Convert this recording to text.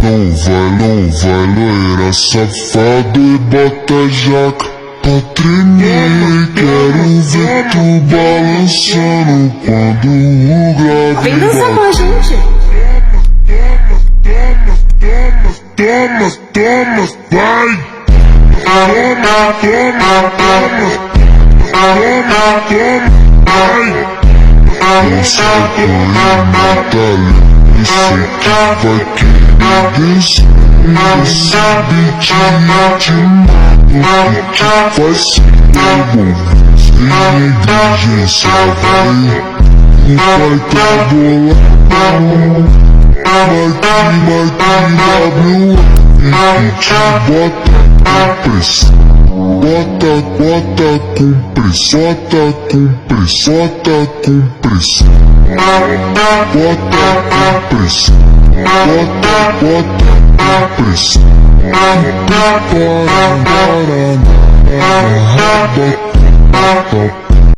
não vai, loira safado e bota jaca pra tremer. Quero ver tu balançando quando o grave Vem dançar com a bate. gente. Toma, toma, vai! Toma, toma, vai! Nossa, e sei que vai querer descer esse beat te mato, que faz ser bom. Sem negligência, vai! Vai tá bolado. Vai W e te bota com pressão. Bota com pressão. Bota com pressão. Bota com pressão. Bota com pressão. Bota com pressão. Para,